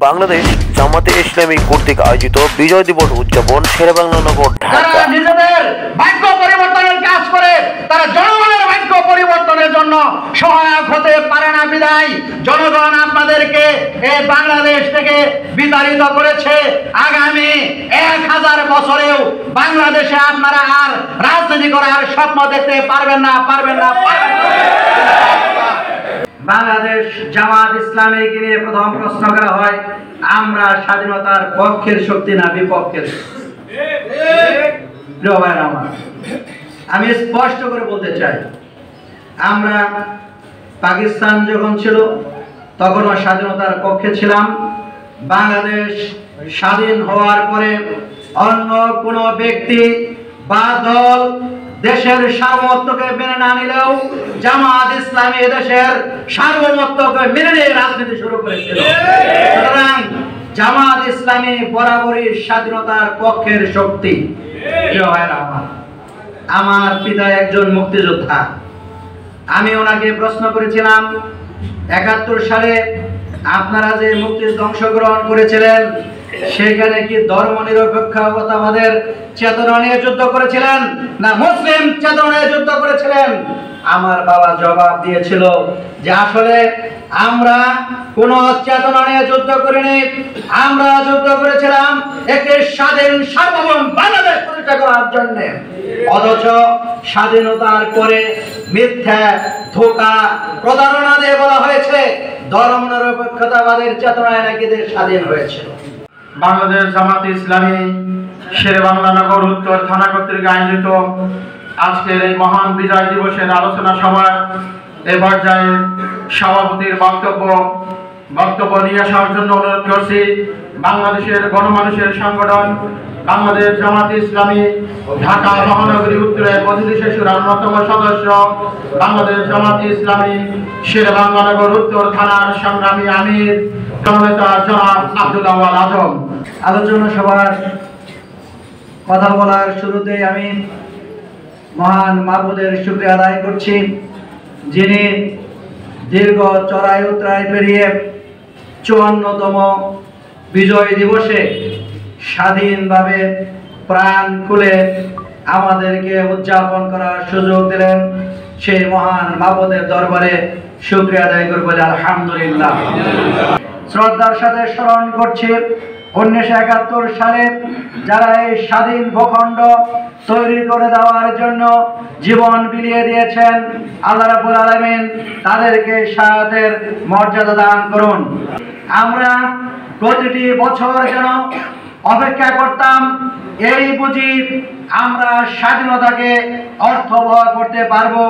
বাংলাদেশ জামাতে ইসলামী কর্তৃক আয়োজিত বিজয় দিবস উদযাপন শেরেবাংলা নগর ঢাকা। নিজেদের ভাগ্য পরিবর্তনের কাজ করে তারা জনগণের ভাগ্য পরিবর্তনের জন্য সহায়ক হতে পারে না বিদায় জনগণ আপনাদেরকে এই বাংলাদেশ থেকে বিতাড়িত করেছে। আগামী 1000 বছরেও বাংলাদেশে আপনারা আর রাজনীতি করার স্বপ্ন দেখতে পারবেন না। বাংলাদেশ জামাত ইসলামীকে নিয়ে প্রথম প্রশ্ন করা হয়, আমরা স্বাধীনতার পক্ষের শক্তি না বিপক্ষের? প্রিয় ভাইরা আমার, আমি স্পষ্ট করে বলতে চাই, আমরা পাকিস্তান যখন ছিল তখনও স্বাধীনতার পক্ষে ছিলাম। বাংলাদেশ স্বাধীন হওয়ার পরে অন্য কোনো ব্যক্তি বা দল দেশের সার্বভৌমত্বকে মেনে না নিলেও জামাত ইসলামী দেশের সার্বভৌমত্বকে মেনে নিয়ে রাজনীতি শুরু করেছিল। সুতরাং জামাত ইসলামী বরাবরই স্বাধীনতার পক্ষের শক্তি। আমার পিতা একজন মুক্তিযোদ্ধা। আমি ওনাকে প্রশ্ন করেছিলাম, 71 সালে আপনারা যে মুক্তিযুদ্ধে অংশগ্রহণ করেছিলেন সেখানে কি ধর্ম নিরপেক্ষতাবাদের চেতনা নিয়ে যুদ্ধ করেছিলেন না মুসলিম চেতনা নিয়ে যুদ্ধ করেছিলেন? আমার বাবা জবাব দিয়েছিল যে আসলে আমরা কোন চেতনা নিয়ে যুদ্ধ করিনি, আমরা যুদ্ধ করেছিলাম একটি স্বাধীন সার্বভৌম বাংলাদেশ প্রতিষ্ঠা করার জন্য। অথচ স্বাধীনতার পরে মিথ্যা ধোঁকা প্রতারণা দিয়ে বলা হয়েছে ধর্ম নিরপেক্ষতাবাদের চেতনায় নাকি দেশ স্বাধীন হয়েছিল। বাংলাদেশ জামাত ইসলামী শেরেবাংলা নগর উত্তর থানা কর্তৃক আয়োজিত আজকের এই মহান বিজয় দিবসের আলোচনা সভায় এ পর্যায়ে সভাপতির বক্তব্য নিয়ে আসার জন্য অনুরোধ করছি বাংলাদেশের গণমানুষের সংগঠন বাংলাদেশ জামাত ইসলামী ঢাকা মহানগরী উত্তরের প্রতিনিধি শিশুর অন্যতম সদস্য বাংলাদেশ জামাত ইসলামী শেরেবাংলা নগর উত্তর থানার সংগ্রামী আমির জনাব আব্দুল আওয়াল আজম। আলোচনা সভার কথা বলার শুরুতেই আমি মহান মাবুদের শুকরিয়া আদায় করছি, যিনি দীর্ঘ চড়াই উতরাই পেরিয়ে 54তম বিজয় দিবসে স্বাধীনভাবে প্রাণ খুলে আমাদেরকে উদযাপন করার সুযোগ দিলেন। সেই মহান মাবুদের দরবারে শুকরিয়া আদায় করব, আলহামদুলিল্লাহ। শ্রদ্ধার সাথে স্মরণ করছি 1971 সালে যারা এই স্বাধীন ভূখণ্ড তৈরি করে দেওয়ার জন্য জীবন বিলিয়ে দিয়েছেন, আল্লাহ রাব্বুল আলামিন তাদেরকে শাহাদাতের মর্যাদা দান করুন। আমরা প্রতিটি বছর যেন অপেক্ষা করতাম, এই বুঝি আমরা স্বাধীনতাকে অর্থবহ করতে পারবো,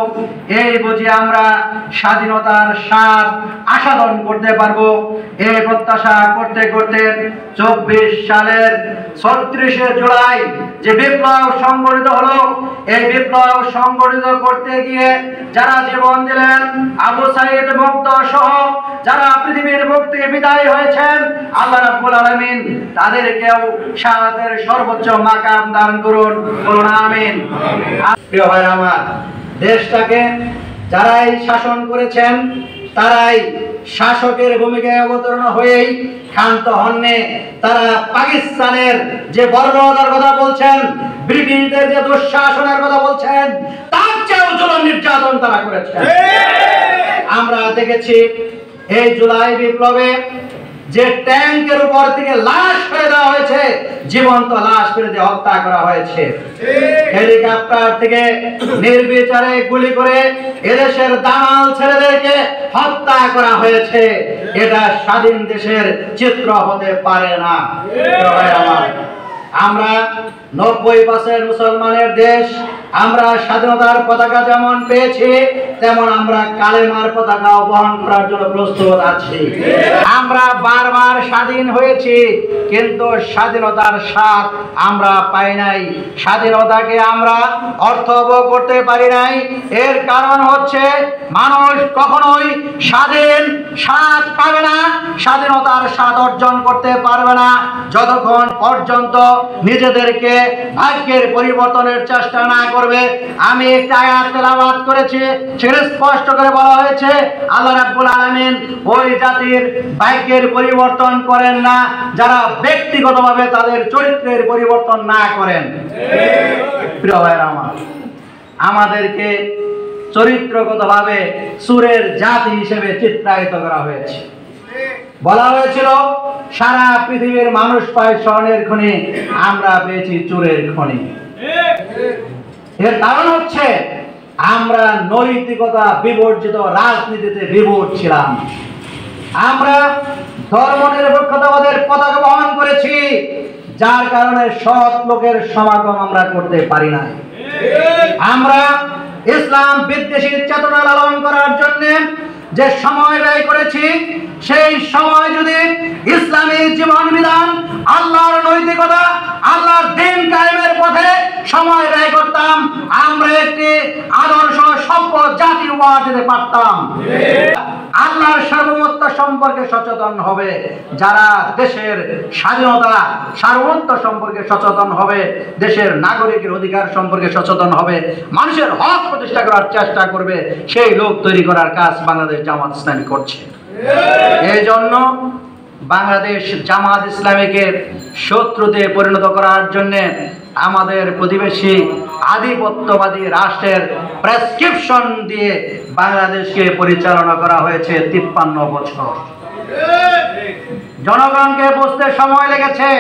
এই বুঝি আমরা স্বাধীনতার স্বাদ আস্বাদন করতে পারবো। এই প্রত্যাশা করতে করতে 24 সালের 36শে জুলাই যে বিপ্লব সংগঠিত হলো, এই বিপ্লব সংগঠিত করতে গিয়ে যারা জীবন দিলেন, আবু সাইদ মুক্ত সহ যারা পৃথিবীর বুক থেকে বিদায় হয়েছেন, আল্লাহ রাব্বুল আলামিন তাদেরকেও শাহাদাতের সর্বোচ্চ মাকাম দান করুন, বলুন আমিন। প্রিয় ভাই আমার, দেশটাকে যারাই শাসন করেছেন তারাই শাসকের ভূমিকায় অবতীর্ণ হয়েই ক্ষান্ত হননি। তারা পাকিস্তানের যে বর্বরতার কথা বলছেন, ব্রিটিশদের যে দুঃশাসনের কথা বলছেন, তার চেয়েও জুলুম নির্যাতন তারা করেছেন। আমরা দেখেছি এই জুলাই বিপ্লবে যে ট্যাঙ্কের উপর থেকে লাশ ফেলে দেওয়া হয়েছে, জীবন্ত লাশ ফেলে দিয়ে হত্যা করা হয়েছে। হেলিকপ্টার থেকে নির্বিচারে গুলি করে এদেশের দালাল ছেলেদেরকে হত্যা করা হয়েছে। এটা স্বাধীন দেশের চিত্র হতে পারে না। আমরা 90% মুসলমানের দেশ, আমরা স্বাধীনতার পতাকা যেমন পেয়েছি তেমন আমরা কালেমার পতাকা বহন করার জন্য প্রস্তুত আছি। আমরা বারবার স্বাধীন হয়েছি, কিন্তু স্বাধীনতার স্বাদ আমরা পাই নাই, স্বাধীনতাকে আমরা অর্থবহ করতে পারি নাই। এর কারণ হচ্ছে মানুষ কখনোই স্বাধীন স্বাদ পাবে না, স্বাধীনতার স্বাদ অর্জন করতে পারবে না যতক্ষণ পর্যন্ত নিজেদেরকে ভাগ্যের পরিবর্তনের চেষ্টা না করবে। করবে। আমি একটা আয়াত তেলাওয়াত করেছি, সেখানে স্পষ্ট করে বলা হয়েছে আল্লাহ রাব্বুল আলামিন ওই জাতির ভাগ্যের পরিবর্তন করেন না যারা ব্যক্তিগতভাবে তাদের চরিত্রের পরিবর্তন না করেন। প্রিয় ভাইরা আমার, আমাদেরকে চরিত্রগতভাবে সুরের জাতি হিসেবে চিত্রায়িত করা হয়েছে। বলা হয়েছিল সারা পৃথিবীর মানুষ পায় স্বর্ণের খনি, আমরা পেয়েছি চুরের খনি। এর কারণ হচ্ছে আমরা নৈতিকতা বিবর্জিত রাজনীতিতে বিভোর ছিলাম। আমরা ধর্মনিরপেক্ষতাবাদের পতাকা বহন করেছি, যার কারণে সৎ লোকের সমাগম আমরা করতে পারি না। আমরা ইসলাম বিদ্বেষী চেতনা লালন করার জন্য যে সময় ব্যয় করেছি, সেই সময় যদি ইসলামী জীবন বিধান, আল্লাহর নৈতিকতা, আল্লাহর দ্বীন কায়েমের পথে সময় ব্যয় করতাম, আমরা একটি আদর্শ সভ্য জাতি উপহার দিতে পারতাম। আল্লাহর সার্বভৌমত্ব সম্পর্কে সচেতন হবে যারা, দেশের স্বাধীনতা সার্বভৌমত্ব সম্পর্কে সচেতন হবে, দেশের নাগরিকের অধিকার সম্পর্কে সচেতন হবে, মানুষের হক প্রতিষ্ঠা করার চেষ্টা করবে, সেই লোক তৈরি করার কাজ বাংলাদেশ জামাত ইসলামী করছে। এই জন্য বাংলাদেশ জামাত ইসলামীকে শত্রুতে পরিণত করার জন্য আমাদের প্রতিবেশী আধিপত্যবাদী রাষ্ট্রের প্রেসক্রিপশন দিয়ে বাংলাদেশকে পরিচালনা করা হয়েছে 53 বছর। জনগণকে বুঝতে সময় লেগেছে।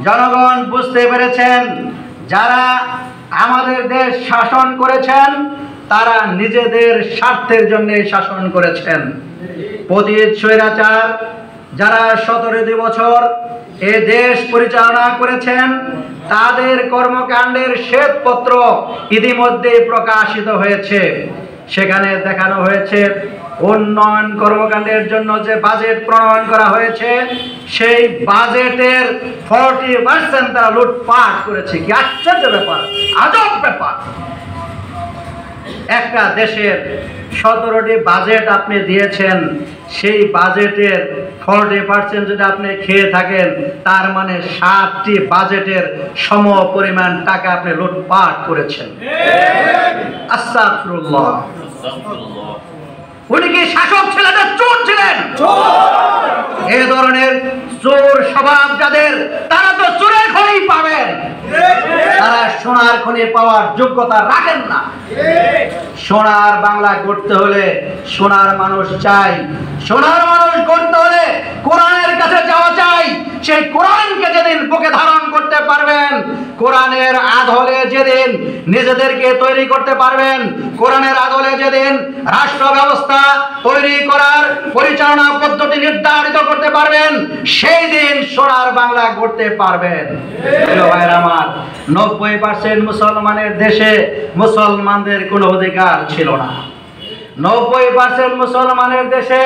জনগণ বুঝতে পেরেছেন যারা আমাদের দেশ শাসন করেছেন তারা নিজেদের স্বার্থের জন্য শাসন করেছেন। পতিত স্বৈরাচার যারা 17 বছর এ দেশ পরিচালনা করেছেন, তাদের কর্মকাণ্ডের শ্বেতপত্র ইতিমধ্যে প্রকাশিত হয়েছে। সেখানে দেখানো হয়েছে উন্নয়ন কর্মকাণ্ডের জন্য যে বাজেট প্রণয়ন করা হয়েছে, সেই বাজেটের 40% তারা লুটপাট করেছে। কি আশ্চর্য ব্যাপার, আজব ব্যাপার! একটা দেশের 17টি বাজেট আপনি দিয়েছেন, সেই বাজেটের 40% যদি আপনি খেয়ে থাকেন, তার মানে 7টি বাজেটের সম পরিমাণ টাকা আপনি লুটপাট করেছেন। আস্তাগফিরুল্লাহ। উনি কি শাসক ছিলেন না চোর ছিলেন? এই ধরনের চোর স্বভাব যাদের, তারা তো চোরের খনি পাবেন, তারা সোনার খনি পাওয়ার যোগ্যতা রাখেন না। সোনার বাংলা গড়তে হলে সোনার মানুষ চাই। সোনার মানুষ গড়তে হলে কোরআনের কাছে যাওয়া চাই। সেই কোরআনকে যেদিন বুকে ধারণ করতে পারবেন, কোরআনের আদলে যেদিন নিজেদেরকে তৈরি করতে পারবেন, কোরআনের আদলে যেদিন রাষ্ট্র ব্যবস্থা তৈরি করার পরিচালনা পদ্ধতি নির্ধারিত করতে পারবেন, সেই দিন সোনার বাংলা গড়তে পারবেন। ভাইরা আমার, 90% মুসলমানের দেশে মুসলমানদের কোনো অধিকার ছিল না। 90% মুসলমানের দেশে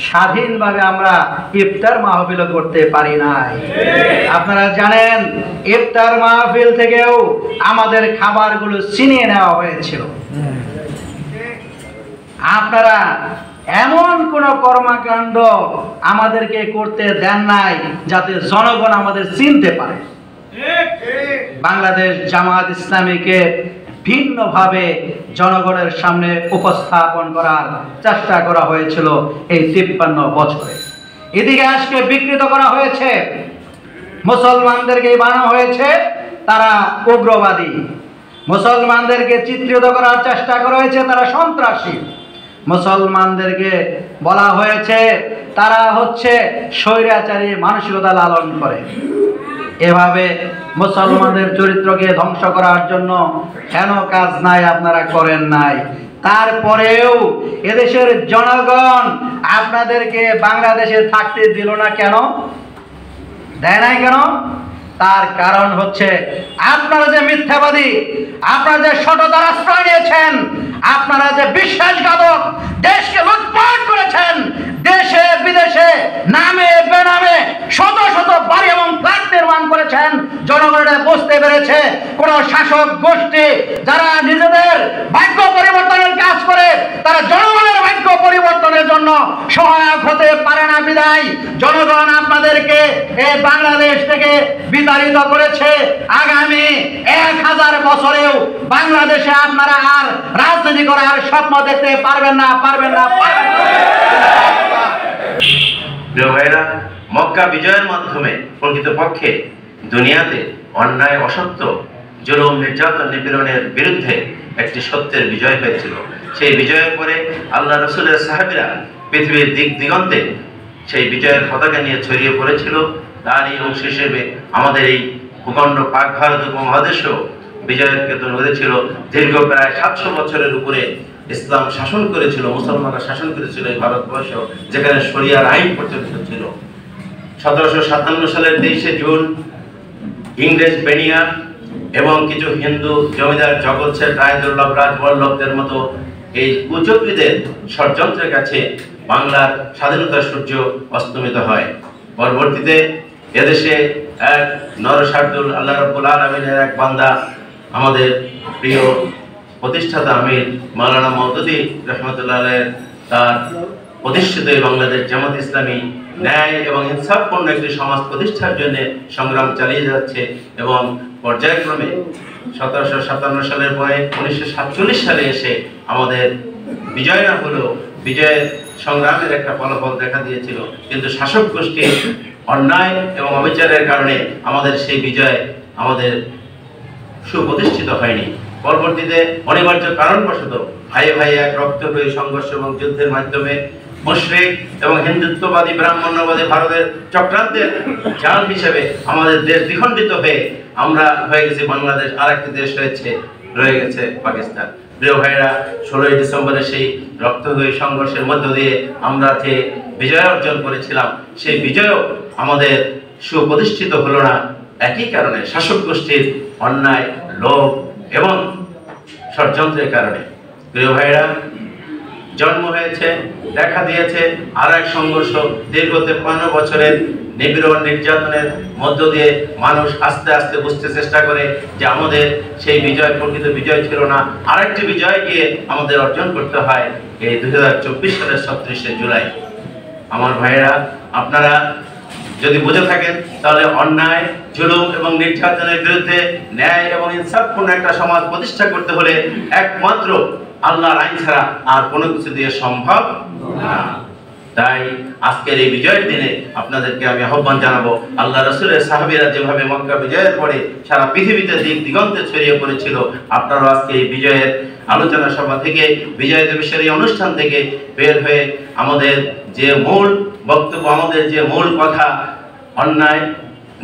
স্বাধীনভাবে আমরা ইফতার মাহফিল করতে পারি নাই। আপনারা জানেন, ইফতার মাহফিল থেকেও আমাদের খাবারগুলো ছিনিয়ে নেওয়া হয়েছিল। আপনারা এমন কোন কর্মকাণ্ড আমাদেরকে করতে দেন নাই যাতে জনগণ আমাদের চিনতে পারে। বাংলাদেশ জামাত ইসলামীকে ভিন্নভাবে জনগণের সামনে উপস্থাপন করার চেষ্টা করা হয়েছিল এই 53 বছরে। এদিকে আজকে বিকৃত করা হয়েছে, মুসলমানদেরকে বানানো হয়েছে তারা উগ্রবাদী, মুসলমানদেরকে চিত্রিত করার চেষ্টা করা হয়েছে তারা সন্ত্রাসী, মুসলমানদেরকে বলা হয়েছে তারা হচ্ছে স্বৈরাচারী মানসিকতা লালন করে। এভাবে মুসলমানদের চরিত্রকে ধ্বংস করার জন্য কেন কাজ নাই আপনারা করেন নাই। তারপরেও এদেশের জনগণ আপনাদেরকে বাংলাদেশে থাকতে দিল না কেন, দেয় নাই কেন? তার কারণ হচ্ছে আপনারা যে মিথ্যাবাদী, আপনারা যে সততার আশ্রয় নিয়েছেন, আপনারা যে বিশ্বাসঘাতক, দেশকে লুটপাট করেছেন, দেশে বিদেশে নামে বেনামে শত শত বাড়ি এবং ফ্ল্যাট নির্মাণ করেছেন। জনগণেরা বুঝতে পেরেছে কোন শাসক গোষ্ঠী যারা নিজেদের ভাগ্য পরিবর্তনের কাজ করে, তারা জনগণের ভাগ্য পরিবর্তনের জন্য সহায়ক হতে পারে না। বিদায় জনগণ আপনাদের আমাদেরকে এই বাংলাদেশ থেকে বিতাড়িত করেছে। আগামী 1000 বছরেও বাংলাদেশে আপনারা আর রাজনীতি করার স্বপ্ন দেখতে পারবেন না। প্রিয় ভাইরা, মক্কা বিজয়ের মাধ্যমে প্রকৃতপক্ষে দুনিয়াতে অন্যায়, অসত্য, জুলুম, নির্যাতন, নিপীড়নের বিরুদ্ধে একটি সত্যের বিজয় হয়েছিল। সেই বিজয়ের পরে আল্লাহ রসুলের সাহাবীরা পৃথিবীর দিক দিগন্তে সেই বিজয়ের পতাকা নিয়ে ছড়িয়ে পড়েছিল। তারই অংশ হিসেবে আমাদের এই ভূখণ্ড পাক ভারত উপমহাদেশও বিজয়ের কেতন হয়েছিল। দীর্ঘ প্রায় 700 বছরের উপরে ইসলাম শাসন করেছিল, মুসলমানরা শাসন করেছিল এই ভারতবর্ষ, যেখানে শরিয়ার আইন প্রচলিত ছিল। 1757 সালের 23শে জুন ইংরেজ বেনিয়া এবং কিছু হিন্দু জমিদার জগৎ শেঠ, রায়দুল্লাহ, রাজবল্লভদের মতো এই কুচক্রীদের ষড়যন্ত্রের কাছে বাংলার স্বাধীনতার সূর্য অস্তমিত হয়। পরবর্তীতে এদেশে এক নরসার্দুল আল্লাহ রাব্বুল আলামিনের এক বান্দা, আমাদের প্রিয় প্রতিষ্ঠাতা আমির মাওলানা মওদুদী রহমতুল্লাহ আলাইহি, তার প্রতিষ্ঠিত এই বাংলাদেশ জামাত ইসলামী ন্যায় এবং ইনসাফপূর্ণ একটি সমাজ প্রতিষ্ঠার জন্য সংগ্রাম চালিয়ে যাচ্ছে এবং পর্যায়ক্রমে 1757 সালের পরে 1947 সালে এসে আমাদের বিজয় না হলেও বিজয়ের সংগ্রামের একটা ফলাফল দেখা দিয়েছিল। কিন্তু শাসক গোষ্ঠীর অন্যায় এবং অবিচারের কারণে আমাদের সেই বিজয় আমাদের সুপ্রতিষ্ঠিত হয়নি। পরবর্তীতে অনিবার্য কারণবশত ভাইয়ে ভাইয়ে এক রক্তক্ষয়ী সংঘর্ষ এবং যুদ্ধের মাধ্যমে মুশরিক এবং হিন্দুত্ববাদী, ব্রাহ্মণ্যবাদী ভারতের চক্রান্তের জাল হিসেবে আমাদের দেশ দ্বিখণ্ডিত হয়ে আমরা হয়ে গেছি বাংলাদেশ, আরেকটি দেশ রয়ে গেছে পাকিস্তান। প্রিয় ভাইরা, 16ই ডিসেম্বরের সেই রক্তক্ষয়ী সংঘর্ষের মধ্য দিয়ে আমরা যে বিজয় অর্জন করেছিলাম, সেই বিজয়ও আমাদের সুপ্রতিষ্ঠিত হলো না একই কারণে, শাসক গোষ্ঠীর অন্যায়, লোভ এবং ষড়যন্ত্রের কারণে। প্রিয় ভাইরা, জন্ম হয়েছে, দেখা দিয়েছে আর এক সংঘর্ষ। দীর্ঘ 53 বছরের নিপীড়ন, নির্যাতনের মধ্য দিয়ে মানুষ আস্তে আস্তে বুঝতে চেষ্টা করে যে আমাদের সেই বিজয় প্রকৃত বিজয় ছিল না, আরেকটি বিজয় গিয়ে আমাদের অর্জন করতে হয় এই 2024 সালের 37শে জুলাই। আমার ভাইয়েরা, আপনারা যদি বুঝে থাকেন তাহলে অন্যায়, জুলুম এবং নির্যাতনের বিরুদ্ধে ন্যায় এবং ইনসাফপূর্ণ একটা সমাজ প্রতিষ্ঠা করতে হলে একমাত্র আল্লাহর আইন ছাড়া আর কোনো কিছু দিয়ে সম্ভব না। তাই আজকের এই বিজয়ের দিনে আপনাদেরকে আমি আহ্বান জানাবো, আল্লাহ রসুলের সাহাবীরা যেভাবে মক্কা বিজয়ের পরে সারা পৃথিবীতে দিক দিগন্তে ছড়িয়ে পড়েছিল, আপনারা আজকে এই বিজয়ের আলোচনা সভা থেকে, বিজয় দিবসের এই অনুষ্ঠান থেকে বের হয়ে আমাদের যে মূল বক্তব্য, আমাদের যে মূল কথা, অন্যায়,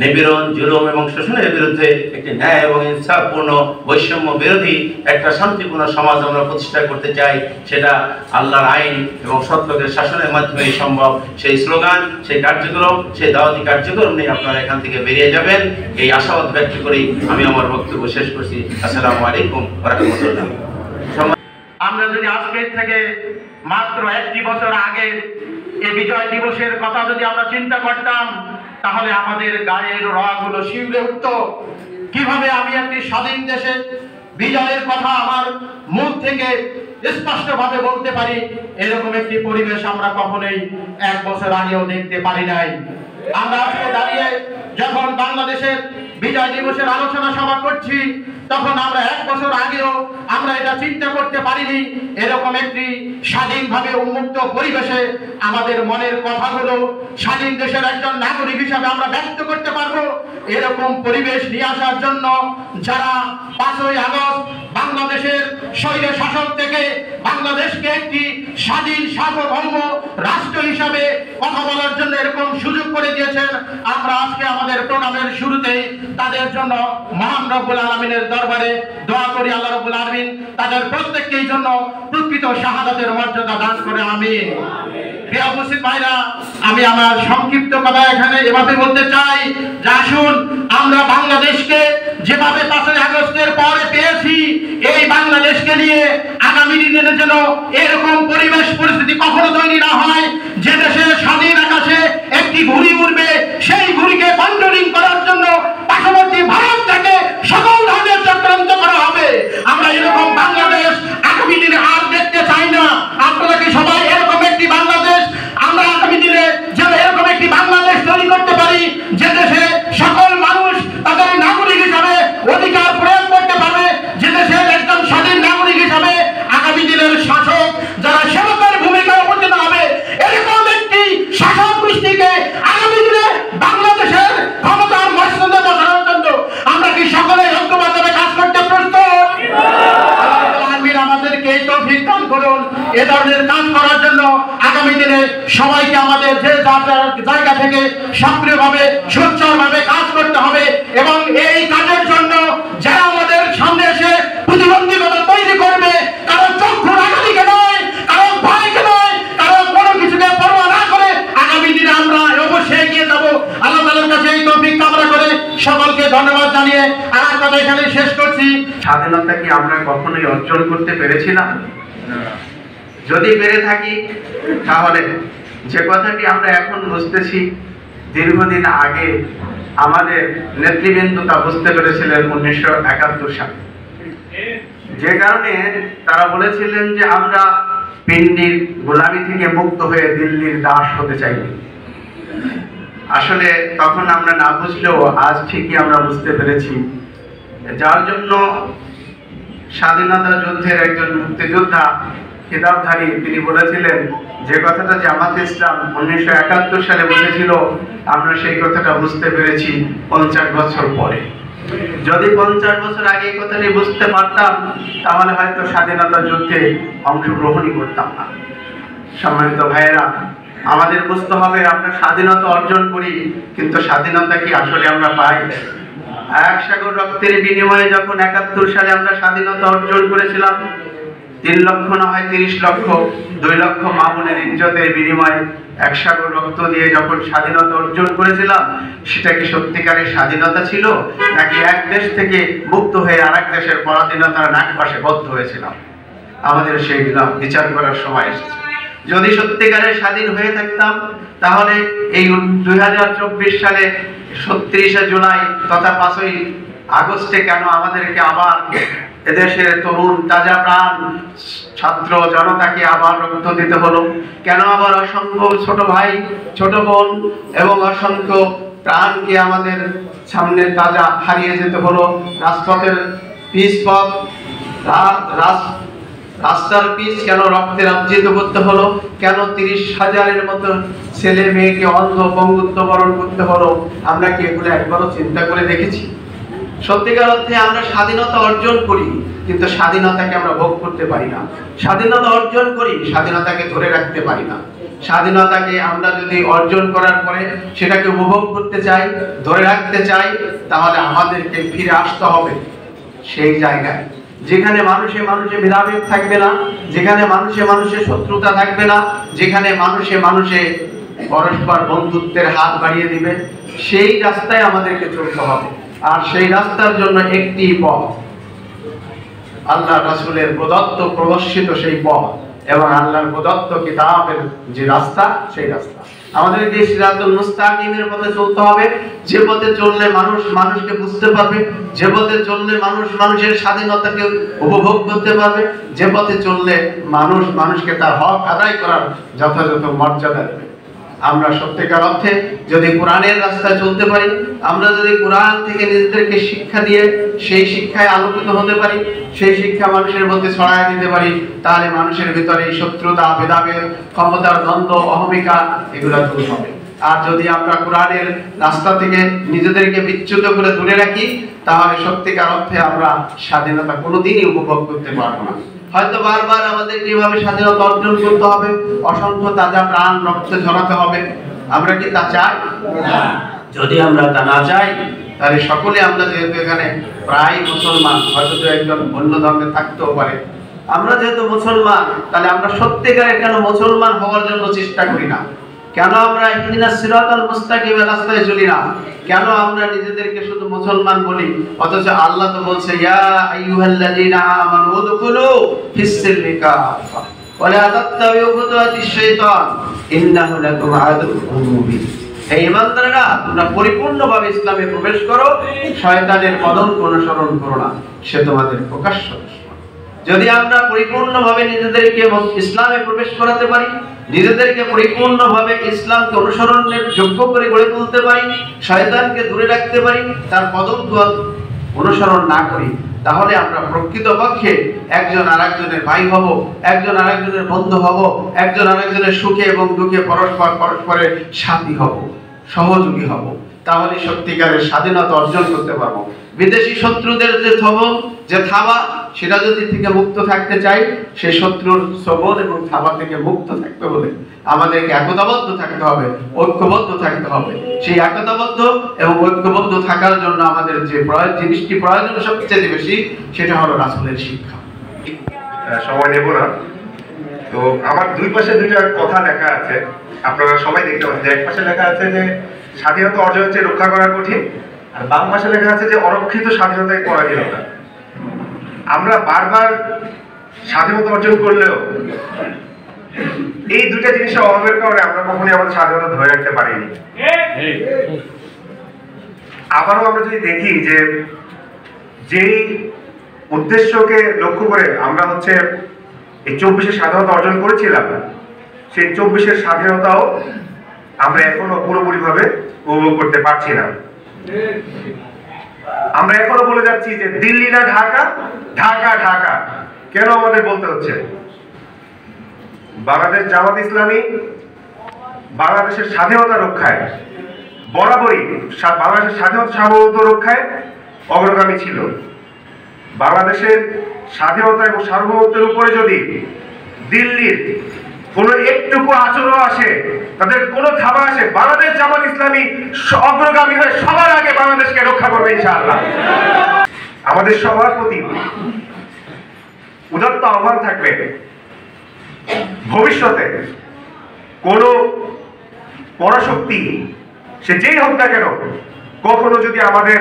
নিপীড়ন, জুলুম এবং শোষণের বিরুদ্ধে একটি ন্যায় এবং ইনসাফপূর্ণ, বৈষম্য বিরোধী একটা শান্তিপূর্ণ সমাজ আমরা প্রতিষ্ঠা করতে চাই। সেটা আল্লাহর আইন এবং সত্যের শাসনের মাধ্যমেই সম্ভব। সেই স্লোগান, সেই কার্যক্রম, সেই দাওয়াতি কার্যক্রম নিয়ে আপনারা এখান থেকে বেরিয়ে যাবেন, এই আশাবাদ ব্যক্ত করেই আমি আমার বক্তব্য শেষ করছি। আসসালামু আলাইকুম ওয়া রাহমাতুল্লাহ। আমরা যদি আজকের থেকে মাত্র 1 বছর আগে এই বিজয় দিবসের কথা যদি আমরা চিন্তা করতাম, তাহলে আমাদের গায়ের রগগুলো শিউরে উঠত। কিভাবে আমি একটি স্বাধীন দেশে বিজয়ের কথা আমার মুখ থেকে স্পষ্টভাবে বলতে পারি, এরকম একটি পরিবেশ আমরা কখনোই 1 বছর আগেও দেখতে পারি নাই। আমরা আজকে দাঁড়িয়ে যখন বাংলাদেশের বিজয় দিবসের আলোচনা সভা করছি, তখন আমরা 1 বছর আগেও আমরা এটা চিন্তা করতে পারিনি এরকম একটি স্বাধীনভাবে উন্মুক্ত পরিবেশে আমাদের মনের কথাগুলো স্বাধীন দেশের একজন নাগরিক হিসাবে আমরা ব্যক্ত করতে পারবো। এরকম পরিবেশ নিয়ে আসার জন্য যারা 5ই আগস্ট বাংলাদেশের স্বৈর শাসক থেকে বাংলাদেশকে একটি স্বাধীন সার্বভৌম রাষ্ট্র হিসাবে কথা বলার জন্য এরকম সুযোগ করে দিয়েছেন, আমরা আজকে আমাদের প্রোগ্রামের শুরুতেই তাদের জন্য মহান রব্বুল আলামিনের দরবারে দোয়া করি, আল্লাহ রব্বুল আলামিন তাদের প্রত্যেককেই জন্য প্রকৃত শাহাদাতের মর্যাদা দান করে, আমিন। প্রিয় উপস্থিত ভাইরা, আমি আমার সংক্ষিপ্ত কথা এখানে এভাবে বলতে চাই যে আসুন আমরা বাংলাদেশকে যেভাবে 5ই আগস্টের পরে পেয়েছি, এই বাংলাদেশকে নিয়ে আগামী দিনে যেন এরকম পরিবেশ পরিস্থিতি কখনো তৈরি না হয় যে দেশে স্বাধীন আকাশে একটি ঘুড়ি উড়বে, সেই ঘুড়িকে কন্ট্রোলিং করার জন্য পার্শ্ববর্তী ভারত থেকে সকল ধরনের চক্রান্ত করা হবে। আমরা এরকম বাংলাদেশ আগামী দিনে আর দেখতে চাই না। আপনারা কি সবাই এরকম একটি বাংলাদেশ আমরা আগামী দিনে যেন এরকম একটি বাংলাদেশ তৈরি করতে পারি? যে দেশে সকল মানুষ তাদের নাগরিক হিসাবে অধিকার প্রয়োগ করতে পারবে, যে দেশের একজন স্বাধীন নাগরিক হিসাবে আগামী দিনের শাসক যারা সেবকের ভূমিকায় অবতীর্ণ হবে, এরকম একটি শাসক গোষ্ঠীকে আগামী দিনে বাংলাদেশের ক্ষমতার মসনদে বসানোর জন্য আমরা কি সকলে ঐক্যবদ্ধভাবে কাজ করতে প্রস্তুত? আমাদেরকে এই তৌফিক দান করুন এ ধরনের কাজ করার জন্য। আগামী দিনে সবাইকে আমাদের যে জায়গা থেকে সক্রিয়ভাবে সোচ্চারভাবে কাজ করতে হবে এবং এই কাজের জন্য যারা আমাদের সামনে এসে প্রতিবন্ধকতা তৈরি করবে, কারণ চক্ষু রাখাদিকে নয়, কারণ ভয়কে নয়, কারণ কোনো কিছুকে পরোয়া না করে আগামী দিনে আমরা অবশ্যই এগিয়ে যাবো। আল্লাহ তাআলার কাছে এই তৌফিক কামনা করে সকলকে ধন্যবাদ জানিয়ে আমার কথা এখানে শেষ করছি। স্বাধীনতা কি আমরা কখনোই অর্জন করতে পেরেছিলাম? যদি পেরে থাকি তাহলে যে কথাটি আমরা এখন বুঝতেছি, দীর্ঘদিন আগে আমাদের নেতৃবৃন্দ তা বুঝতে পেরেছিলেন 1971 সালে, যে কারণে তারা বলেছিলেন যে আমরা পিন্ডির গোলামি থেকে মুক্ত হয়ে দিল্লির দাস হতে চাইনি। আসলে তখন আমরা না বুঝলেও আজ ঠিকই আমরা বুঝতে পেরেছি, যার জন্য স্বাধীনতা যুদ্ধের একজন মুক্তিযোদ্ধা খেতাবধারী তিনি বলেছিলেন যে কথাটা জামাতে ইসলাম 1971 সালে বলেছিল, আমরা সেই কথাটা বুঝতে পেরেছি 50 বছর পরে। যদি 50 বছর আগে এই কথাটি বুঝতে পারতাম তাহলে হয়তো স্বাধীনতা যুদ্ধে অংশগ্রহণই করতাম না। সম্মানিত ভাইয়েরা, আমাদের বুঝতে হবে আমরা স্বাধীনতা অর্জন করি, কিন্তু স্বাধীনতা কি আসলে আমরা পাই? এক সাগর রক্তের বিনিময়ে যখন 71 সালে আমরা স্বাধীনতা অর্জন করেছিলাম, 3 লক্ষ না হয় 30 লক্ষ, 2 লক্ষ মা বোনের ইজ্জতের বিনিময়ে 1 সাগর রক্ত দিয়ে যখন স্বাধীনতা অর্জন করেছিলাম, সেটা কি সত্যিকারের স্বাধীনতা ছিল, নাকি এক দেশ থেকে মুক্ত হয়ে আরেক দেশের পরাধীনতার নাকপাশে বদ্ধ হয়েছিলাম? আমাদের সেইগুলো বিচার করার সময় এসেছে। যদি সত্যিকারের স্বাধীন হয়ে থাকতাম তাহলে এই 2024 সালে 30শে জুলাই তথা 5ই আগস্টে কেন আমাদেরকে আবার এদেশের তরুণ তাজা প্রাণ ছাত্র জনতাকে আবার রক্ত দিতে হলো? কেন আবার অসংখ্য ছোট ভাই ছোট বোন এবং অসংখ্য প্রাণকে আমাদের সামনে তাজা হারিয়ে যেতে হলো? রাজপথের পিচপথ রাস্তার পিচ কেন রক্তে রঞ্জিত করতে হলো? কেন 30,000-এর মতো ছেলে মেয়েকে অন্ধ পঙ্গুত্ব বরণ করতে হলো? আমরা কি এগুলো একবারও চিন্তা করে দেখেছি? সত্যিকার অর্থে আমরা স্বাধীনতা অর্জন করি, কিন্তু স্বাধীনতাকে আমরা ভোগ করতে পারি না। স্বাধীনতা অর্জন করি, স্বাধীনতাকে ধরে রাখতে পারি না। স্বাধীনতাকে আমরা যদি অর্জন করার পরে সেটাকে উপভোগ করতে চাই, ধরে রাখতে চাই, তাহলে আমাদেরকে ফিরে আসতে হবে সেই জায়গায় যেখানে মানুষে মানুষে ভেদাভেদ থাকবে না, যেখানে মানুষে মানুষে শত্রুতা থাকবে না, যেখানে মানুষে মানুষে পরস্পর বন্ধুত্বের হাত বাড়িয়ে দিবে। সেই রাস্তায় আমাদেরকে চলতে হবে। আর সেই রাস্তার জন্য একটি পথ, আল্লাহ রাসূলের প্রদত্ত প্রদর্শিত সেই পথ এবং আল্লাহর প্রদত্ত কিতাবের যে রাস্তা, সেই রাস্তা আমাদেরকে সিরাতুল মুস্তাকিমের পথে চলতে হবে। যে পথে চললে মানুষ মানুষকে বুঝতে পারবে, যে পথে চললে মানুষ মানুষের স্বাধীনতাকে উপভোগ করতে পারবে, যে পথে চললে মানুষ মানুষকে তার হক আদায় করার যথাযথ মর্যাদা দেবে। আমরা সত্যিকার অর্থে যদি কোরআনের রাস্তায় চলতে পারি, আমরা যদি কোরআন থেকে নিজেদেরকে শিক্ষা দিয়ে সেই শিক্ষায় আলোকিত হতে পারি, সেই শিক্ষা মানুষের মধ্যে ছড়ায় দিতে পারি, তাহলে মানুষের ভিতরে এই শত্রুতা, ভেদাভেদ, ক্ষমতার দ্বন্দ্ব, অহমিকা এগুলো দূর হবে। আর যদি আমরা কোরআনের রাস্তা থেকে নিজেদেরকে বিচ্যুত করে দূরে রাখি, তাহলে সত্যিকার অর্থে আমরা স্বাধীনতা কোনোদিনই উপভোগ করতে পারবো না। হয়তো বারবার আমাদের কিভাবে স্বাধীনতা অর্জন করতে হবে, অসংখ্য তাজা প্রাণ রক্তে ঝরাতে হবে। আমরা কি তা চাই? যদি আমরা তা না চাই, তাহলে সকলে আমরা যেহেতু এখানে প্রায় মুসলমান, হয়তো দু একজন অন্য ধর্মে থাকতেও পারে, আমরা যেহেতু মুসলমান, তাহলে আমরা সত্যিকারের কেন মুসলমান হওয়ার জন্য চেষ্টা করি না? কেন আমরা ইহদিনাস সিরাতাল মুস্তাকিমের রাস্তায় চলি না? কেন আমরা নিজেদেরকে শুধু মুসলমান বলি, অথচ আল্লাহ তো বলছে ইয়া আইয়ুহাল্লাযীনা আমানু উদখুলু ফিস-সিলমি কাফা ওয়া লা তাত্তাবিউ খুতুওয়াতিশ শাইতান ইন্নাহু লাকুম আদুউম মুবিন। হে ঈমানদাররা, তোমরা পরিপূর্ণভাবে ইসলামে প্রবেশ করো, শয়তানের পদঙ্ক অনুসরণ করো না, সে তোমাদের প্রকাশ্য দুশমন। যদি আমরা পরিপূর্ণভাবে নিজেদেরকে ইসলামে প্রবেশ করাতে পারি, নিজেদেরকে পরিপূর্ণভাবে ইসলামকে অনুসরণের যোগ্য করে গড়ে তুলতে পারি, শয়তানকে দূরে রাখতে পারি, তার পদক্ষেপ অনুসরণ না করি, তাহলে আমরা প্রকৃতপক্ষে একজন আরেকজনের ভাই হব, একজন আরেকজনের বন্ধু হব, একজন আরেকজনের সুখে এবং দুঃখে পরস্পরের সাথী হব, সহযোগী হব। তাহলে সত্যিকারের স্বাধীনতা অর্জন করতে পারবো। বিদেশি শত্রুদের যে থাবা সেটা যদি থেকে মুক্ত থাকতে চাই, সেই শত্রুর সবল এবং থাবা থেকে মুক্ত থাকতে হলে আমাদেরকে একতাবদ্ধ থাকতে হবে, ঐক্যবদ্ধ থাকতে হবে। সেই একতাবদ্ধ এবং ঐক্যবদ্ধ থাকার জন্য আমাদের যে জিনিসটি প্রয়োজন সবচেয়ে বেশি, সেটা হলো রাসূলের শিক্ষা। সময় নেব না, তো আমার দুই পাশে দুইটা কথা লেখা আছে, আপনারা সবাই দেখতে পাচ্ছেন। এক পাশে লেখা আছে যে স্বাধীনতা অর্জন হচ্ছে রক্ষা করা কঠিন, আর বাম পাশে লেখা আছে যে অরক্ষিত স্বাধীনতায় পরাধীনতা। আমরা বারবার স্বাধীনতা অর্জন করলেও এই দুইটা জিনিসের অভাবের কারণে আমরা কখনোই আমাদের স্বাধীনতা ধরে রাখতে পারিনি। আবারও আমরা যদি দেখি যে যেই উদ্দেশ্যকে লক্ষ্য করে আমরা হচ্ছে এই 24-এর স্বাধীনতা অর্জন করেছিলাম, সেই 24-এর স্বাধীনতাও আমরা এখনো পুরোপুরিভাবে উপভোগ করতে পারছি না। আমরা এখনো বলে যাচ্ছি যে দিল্লি না ঢাকা, ঢাকা ঢাকা। কেন আমাদের বলতে হচ্ছে? বাংলাদেশ জামাত ইসলামী বাংলাদেশের স্বাধীনতা রক্ষায় বরাবরই বাংলাদেশের স্বাধীনতা সার্বভৌমত্ব রক্ষায় অগ্রগামী ছিল। বাংলাদেশের স্বাধীনতা এবং সার্বভৌমত্বের উপরে যদি দিল্লির কোনো একটুকু আচরণ আসে, তাদের কোনো থাবা আসে, বাংলাদেশ জামাত ইসলামী অগ্রগামী হয়ে সবার আগে বাংলাদেশকে রক্ষা করবে ইনশাআল্লাহ। আমাদের সবার প্রতি উদাত্ত আহ্বান থাকবে, ভবিষ্যতে কোনো পরাশক্তি সে যেই হোক না কেন, কখনো যদি আমাদের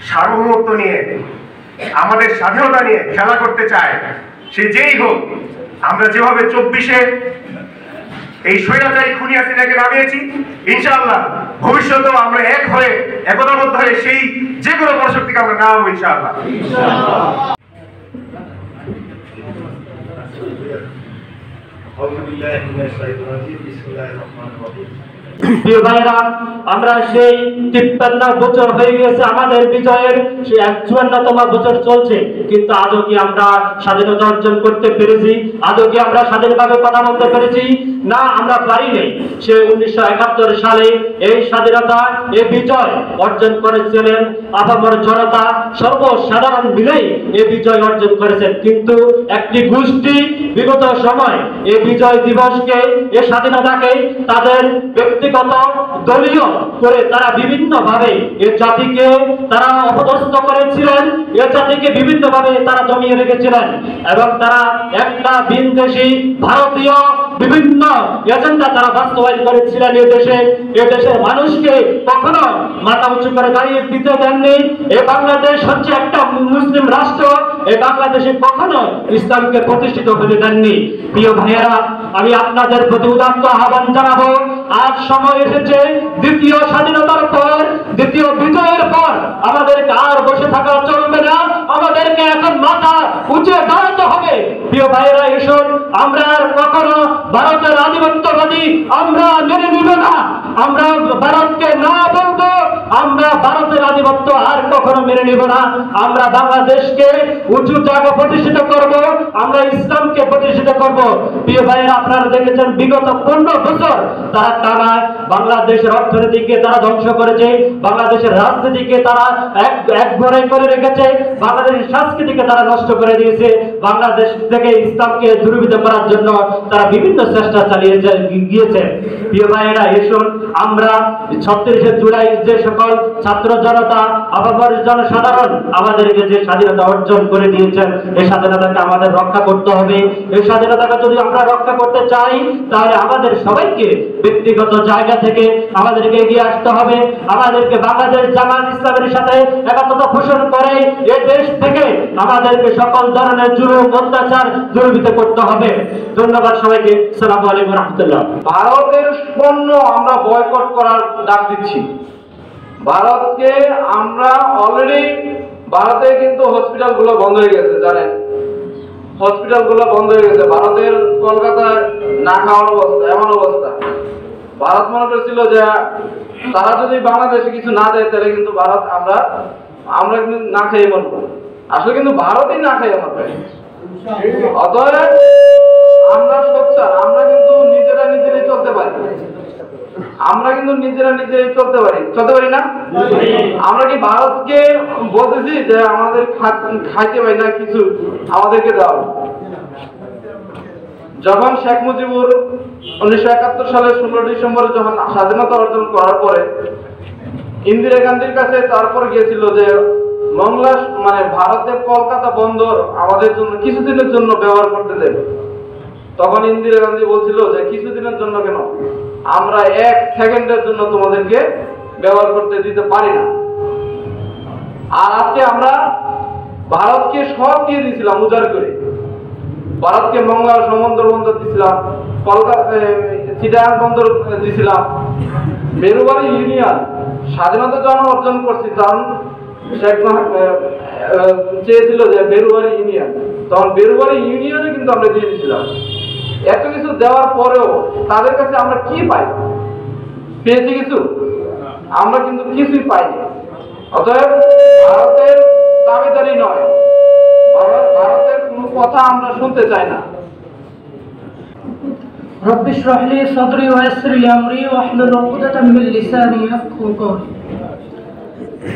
সার্বভৌমত্ব নিয়ে, আমাদের স্বাধীনতা নিয়ে খেলা করতে চায়, সে যেই হোক, আমরা যেভাবে 24-এ এই স্বৈরাচারী খুনি হাসিনাকে নামিয়েছি, ইনশাআল্লাহ ভবিষ্যতেও আমরা এক হয়ে একতাবদ্ধ হয়ে সেই যে কোনো পরাশক্তিকে আমরা নামাবো ইনশাআল্লাহ। প্রিয় ভাইরা, আমরা সেই 53 বছর হয়ে গেছে আমাদের বিজয়ের, সেই 54তম বছর চলছে, কিন্তু আদৌ কি আমরা স্বাধীনতা অর্জন করতে পেরেছি? আদৌ কি আমরা স্বাধীনভাবে কথা বলতে পেরেছি? না, আমরা পারিনি। সে 1971 সালে এই স্বাধীনতা, এই বিজয় অর্জন করেছিলেন আপামর জনতা, সর্বসাধারণ মিলেই এই বিজয় অর্জন করেছেন। কিন্তু একটি গোষ্ঠী বিগত সময় এই বিজয় দিবসকে, এই স্বাধীনতাকে তাদের ব্যক্তিগত দলীয় করে তারা বিভিন্ন ভাবে এই জাতিকে তারা অপদস্থ করেছিলেন, এই জাতিকে বিভিন্ন ভাবে তারা জমিয়ে রেখেছিলেন, এবং তারা একটা ভিনদেশী ভারতীয় বিভিন্ন এজেন্ডা তারা বাস্তবায়ন করেছিলেন। এ দেশের মানুষকে কখনো মাথা উঁচু করে দাঁড়িয়ে দিতে দেননি। এই বাংলাদেশ হচ্ছে একটা মুসলিম রাষ্ট্র, এই বাংলাদেশে কখনো ইসলামকে প্রতিষ্ঠিত হতে দেননি। প্রিয় ভাইয়েরা, আমি আপনাদের প্রতি উদাত্ত আহ্বান জানাবো, আজ সময় এসেছে দ্বিতীয় স্বাধীনতার পর, দ্বিতীয় বিজয়ের পর আমাদেরকে আর বসে থাকা চলবে না, আমাদেরকে এখন মাথা উঁচে দাঁড়াতে হবে। প্রিয় ভাইয়েরা, এসব আমরা আর কখনো ভারতের আধিপত্যবাদী আমরা মেনে নিব না। আমরা ভারতকে না বলবো, আমরা ভারতের আধিপত্য আর কখনো মেনে নিব না। আমরা বাংলাদেশকে উঁচু জায়গা প্রতিষ্ঠিত করব, আমরা ইসলামকে প্রতিষ্ঠিত করব। প্রিয় ভাইয়েরা, আপনারা দেখেছেন বিগত 15 বছর তারা টানায় বাংলাদেশের অর্থনীতিকে তারা ধ্বংস করেছে, বাংলাদেশের রাজনীতিকে তারা একঘরে করে রেখেছে, বাংলাদেশের সংস্কৃতিকে তারা নষ্ট করে দিয়েছে, বাংলাদেশ থেকে ইসলামকে দূরীভূত করার জন্য তারা বিভিন্ন চেষ্টা চালিয়ে গিয়েছে। প্রিয় ভাইয়েরা, এসব আমরা 36শে জুলাই যে সকল ছাত্র জনতা, আপামর জনসাধারণ আমাদেরকে যে স্বাধীনতা অর্জন করে দিয়েছেন, এই স্বাধীনতাকে আমাদের রক্ষা করতে হবে। এই স্বাধীনতাকে যদি আমরা রক্ষা করতে চাই, তাহলে আমাদের সবাইকে ব্যক্তিগত জায়গা থেকে আমাদেরকে এগিয়ে আসতে হবে। আমাদেরকে বাংলাদেশ জামাত ইসলামের সাথে একাত্মতা পোষণ করে এই দেশ থেকে আমাদেরকে সকল ধরনের জুলুম অত্যাচার দূরীভূত করতে হবে। ধন্যবাদ সবাইকে। আসসালামু আলাইকুম ওয়া রাহমাতুল্লাহ। ভারতের পণ্য আমরা বয়কট করার ডাক দিচ্ছি। ভারতকে আমরা অলরেডি, ভারতে কিন্তু হসপিটালগুলো বন্ধ হয়ে গেছে জানেন। হসপিটালগুলো বন্ধ হয়ে গেছে। ভারতের কলকাতায় না খাওয়ার অবস্থা, এমন অবস্থা। ভারত মনে করছিল যে তারা যদি বাংলাদেশে কিছু না দেয় তাহলে কিন্তু ভারত আমরা কিন্তু না খেয়ে মরবো। আসলে কিন্তু ভারতই না খেয়ে মরবে। অতএব আমরা সোচ্চার, আমরা কিন্তু নিজেরাই চলতে পারি। আমরা কিন্তু নিজেরাই চলতে পারি না? আমরা কি ভারতকে বলতেছি যে আমাদের খাইতে পারি না কিছু, আমাদেরকে দাও? যখন শেখ মুজিবুর 1971 সালের 16 ডিসেম্বরে যখন স্বাধীনতা অর্জন করার পরে ইন্দিরা গান্ধীর কাছে তারপর গিয়েছিল যে মংলা মানে ভারতের কলকাতা বন্দর আমাদের জন্য কিছুদিনের জন্য ব্যবহার করতে দেবে, তখন ইন্দিরা গান্ধী বলছিল যে কিছুদিনের জন্য কেন, আমরা 1 সেকেন্ডের জন্য তোমাদেরকে ব্যবহার করতে দিতে পারি না। আর আজকে আমরা ভারতকে সব দিয়ে দিয়েছিলাম উজাড় করে। ভারতকে মংলা সমুদ্র বন্দর দিয়েছিলাম, কলকাতা চিটাগাং বন্দর দিয়েছিলাম। বেরুবাড়ি ইউনিয়ন স্বাধীনতা যখন অর্জন করছি তখন চেয়েছিল যে বেরুবাড়ি ইউনিয়ন, তখন বেরুবাড়ি ইউনিয়নে কিন্তু আমরা দিয়ে দিয়েছিলাম। এত কিছু দেওয়ার পরেও তাদের কাছে আমরা কি পাই? পেয়েছি কিছু? আমরা কিন্তু কিছুই পাইনি। অতএব ভারতের দাবিদারি নয়, ভারতের কোনো কথা আমরা শুনতে চাই না। رب اشرح لي صدري ويسر لي امري واحلل عقدة من لساني يفقهوا قولي।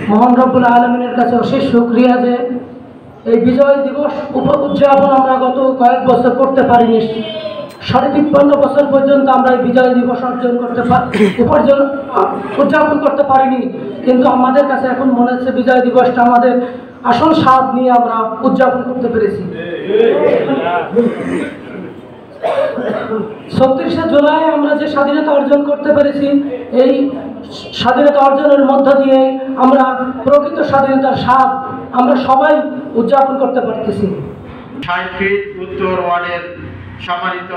মহান রব্বুল আলামিনের কাছে অশেষ শুকরিয়া যে এই বিজয় দিবস উদযাপন আমরা গত কয়েক বছর করতে পারিনি। 53 বছর পর্যন্ত আমরা এই বিজয় দিবস উদযাপন করতে পারিনি, কিন্তু আমাদের কাছে এখন মনে হচ্ছে বিজয় দিবসটা আমাদের আসল স্বাদ নিয়ে আমরা উদযাপন করতে পেরেছি। 36শে জুলাই আমরা যে স্বাধীনতা অর্জন করতে পেরেছি, এই স্বাধীনতা অর্জনের মধ্য দিয়ে আমরা প্রকৃত স্বাধীনতার স্বাদ আমরা সবাই উদযাপন করতে পারতেছি। 60 ফিট উত্তর ওয়ার্ডের সম্মানিত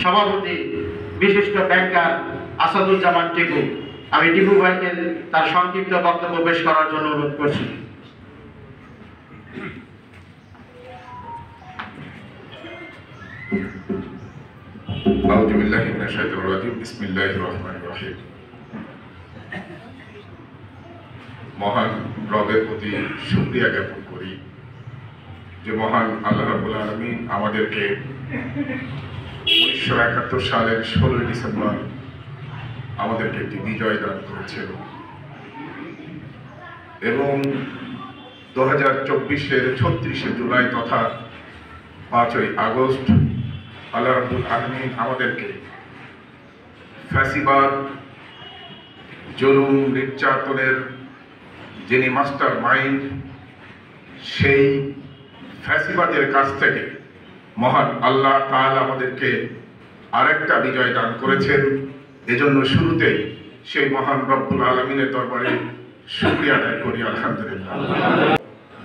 সভাপতি বিশিষ্ট ব্যাংকার আসাদুজ্জামান টিপু, আমি টিপু ভাইকে তার সংক্ষিপ্ত বক্তব্য পেশ করার জন্য অনুরোধ করছি। আউযু বিল্লাহি মিনাশ শাইতানির রাজিম। বিসমিল্লাহির রহমানির রহিম। মহান রবের প্রতি শুকরিয়া জ্ঞাপন করি যে মহান আল্লাহ রাব্বুল আলামিন আমাদেরকে 1971 সালের 16 ডিসেম্বর আমাদেরকে একটি বিজয় দান করেছিল এবং 2024-এর 36শে জুলাই তথা 5ই আগস্ট আল্লাহ রাব্বুল আলামিন আমাদেরকে ফ্যাসিবাদ, জুলুম, নির্যাতনের যিনি মাস্টার মাইন্ড, সেই ফ্যাসিবাদের কাছ থেকে মহান আল্লাহ তাআলা আমাদেরকে আরেকটা বিজয় দান করেছেন। এজন্য শুরুতেই সেই মহান রব্বুল আলামিনের দরবারে শুকরিয়া আদায় করি, আলহামদুলিল্লাহ।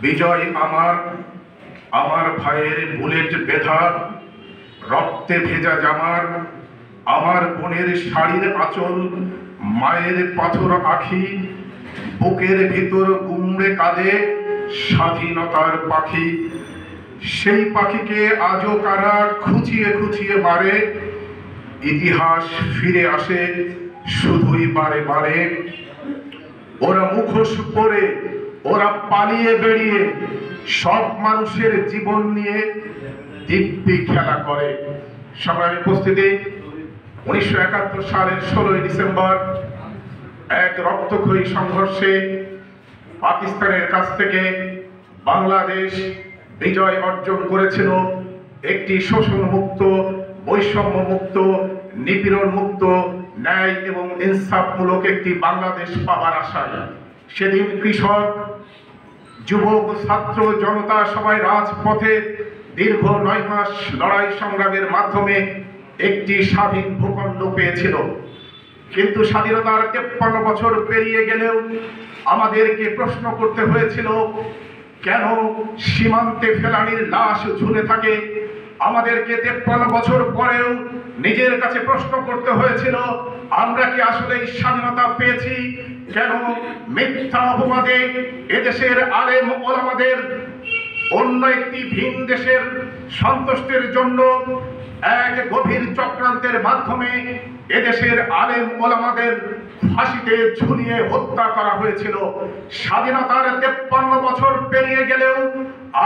বিজয় আমার ভাইয়ের বুলেট বেধা, রক্তে ভেজা জামার, আমার বোনের শাড়ির আঁচল, মায়ের পাথর আখি, বুকের ভিতর গুমড়ে কাঁদে স্বাধীনতার পাখি। সেই পাখিকে আজও কারা খুঁচিয়ে খুঁচিয়ে মারে, ইতিহাস ফিরে আসে শুধুই বারে বারে। ওরা মুখোশ পরে, ওরা পালিয়ে বেরিয়ে সব মানুষের জীবন নিয়ে দিব্যি খেলা করে। সংগ্রামী উপস্থিতি, 1971 সালের 16 ডিসেম্বর এক রক্তক্ষয়ী সংঘর্ষে পাকিস্তানের কাছ থেকে বাংলাদেশ বিজয় অর্জন করেছিল একটি শোষণ মুক্ত, বৈষম্য মুক্ত, নিপীড়ন মুক্ত, ন্যায় এবং ইনসাফমূলক একটি বাংলাদেশ পাওয়ার আশায়। সেদিন কৃষক, যুবক, ছাত্র জনতা সবাই রাজপথে দীর্ঘ 9 মাস লড়াই সংগ্রামের মাধ্যমে একটি স্বাধীন ভূখণ্ড পেয়েছিল। কিন্তু স্বাধীনতার 53 বছর পেরিয়ে গেলেও আমাদেরকে প্রশ্ন করতে হয়েছিল, কেন সীমান্তে ফেলানির লাশ ঝুলে থাকে। আমাদেরকে 53 বছর পরেও নিজের কাছে প্রশ্ন করতে হয়েছিল, আমরা কি আসলে স্বাধীনতা পেয়েছি? কেন মিথ্যা অপবাদে এদেশের আলেম ওলামাদের অন্য একটি ভিন দেশের সন্তুষ্টির জন্য এক গভীর চক্রান্তের মাধ্যমে এদেশের আলেম ওলামাদের ফাঁসিতে ঝুলিয়ে হত্যা করা হয়েছিল। স্বাধীনতার 53 বছর পেরিয়ে গেলেও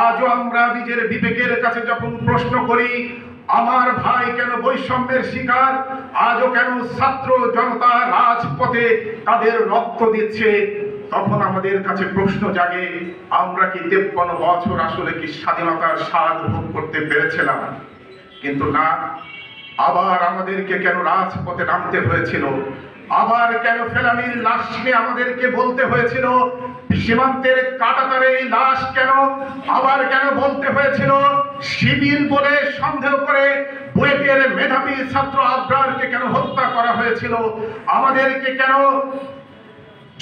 আজও আমরা নিজের বিবেকের কাছে যখন প্রশ্ন করি আমার ভাই কেন বৈষম্যের শিকার, আজও কেন ছাত্র জনতা রাজপথে তাদের রক্ত দিচ্ছে, তখন আমাদের কাছে প্রশ্ন জাগে আমরা কি 53 বছর আসলে কি স্বাধীনতার স্বাদ ভোগ করতে পেরেছিলাম? কিন্তু না, আবার আমাদেরকে কেন রাজপথে নামতে হয়েছিল? আবার কেন ফেলানির লাশ নিয়ে আমাদেরকে বলতে হয়েছিল? সীমান্তের কাঁটাতারে এই লাশ কেন? আবার কেন বলতে হয়েছিল শিবির বলে সন্দেহ করে বুয়েটের মেধাবী ছাত্র আবরারকে কেন হত্যা করা হয়েছিল? আমাদেরকে কেন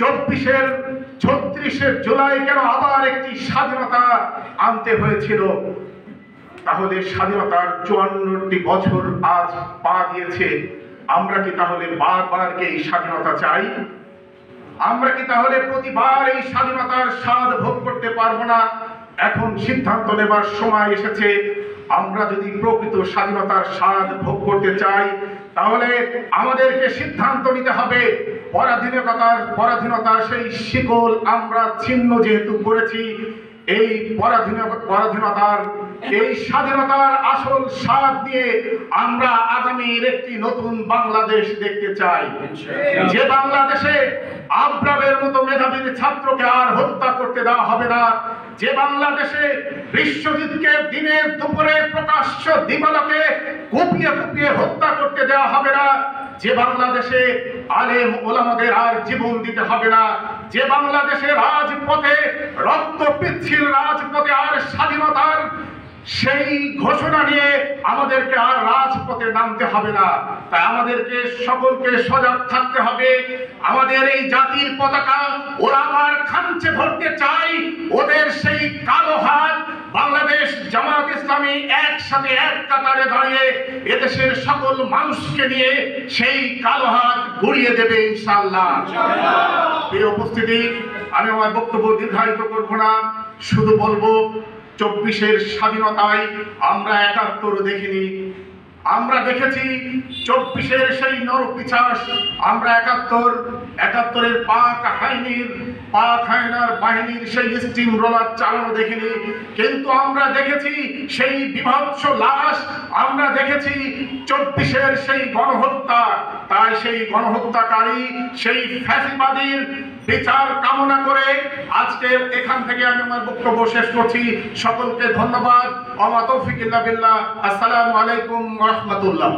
36শে জুলাই কেন আবার একটি স্বাধীনতা আনতে হয়েছিল? তাহলে স্বাধীনতার 54টি বছর আজ পা দিয়েছে, আমরা কি তাহলে বারবার এই স্বাধীনতা চাই? আমরা কি তাহলে প্রতিবার এই স্বাধীনতার স্বাদ ভোগ করতে পারবো না? এখন সিদ্ধান্ত নেবার সময় এসেছে। আমরা যদি প্রকৃত স্বাধীনতার স্বাদ ভোগ করতে চাই তাহলে আমাদেরকে সিদ্ধান্ত নিতে হবে পরাধীনতার সেই শিকল আমরা ছিন্ন যেহেতু করেছি, এই পরাধীনতার এই স্বাধীনতার আসল স্বাদ দিয়ে আমরা আগামীর একটি নতুন বাংলাদেশ দেখতে চাই, যে বাংলাদেশে আবরারের মতো মেধাবীর ছাত্রকে আর হত্যা করতে দেওয়া হবে না, যে বাংলাদেশে বিশ্বজিৎকে দিনের দুপুরে প্রকাশ্য দিবালোকে কুপিয়ে কুপিয়ে হত্যা করতে দেওয়া হবে না, যে বাংলাদেশে আলেম ওলামাদের আর জীবন দিতে হবে না, যে বাংলাদেশে রাজপথে রক্ত পিচ্ছিল রাজপথে আর স্বাধীনতার সেই ঘোষণা নিয়ে আমাদেরকে আর রাজপথে নামতে হবে না। তাই আমাদেরকে সকলকে সজাগ থাকতে হবে। আমাদের এই জাতির পতাকা ওরা আবার খামচে ধরতে চাই, ওদের সেই কালো হাত বাংলাদেশ জামায়াত ইসলামী একসাথে এক কাতারে দাঁড়িয়ে এদেশের সকল মানুষকে নিয়ে সেই কালো হাত গুড়িয়ে দেবে ইনশাআল্লাহ। এই উপস্থিতি, আমি আমার বক্তব্য দীর্ঘায়িত করব না, শুধু বলবো 24-এর স্বাধীনতায় আমরা 71 দেখিনি, আমরা দেখেছি 24-এর সেই নরপিশাচ, আমরা 71-এর পাক হায়নার বাহিনীর সেই স্টিম রোলার চালানো দেখিনি, কিন্তু আমরা দেখেছি সেই বিভৎস লাশ, আমরা দেখেছি 24-এর সেই গণহত্যা। তাই সেই গণহত্যাকারী সেই ফ্যাসিবাদীর বিচার কামনা করে আজকে এখান থেকে আমি আমার বক্তব্য শেষ করছি। সকলকে ধন্যবাদ। ওয়া মা তৌফিক ইল্লা বিল্লাহ। আসসালামু আলাইকুম ওয়া রাহমাতুল্লাহ।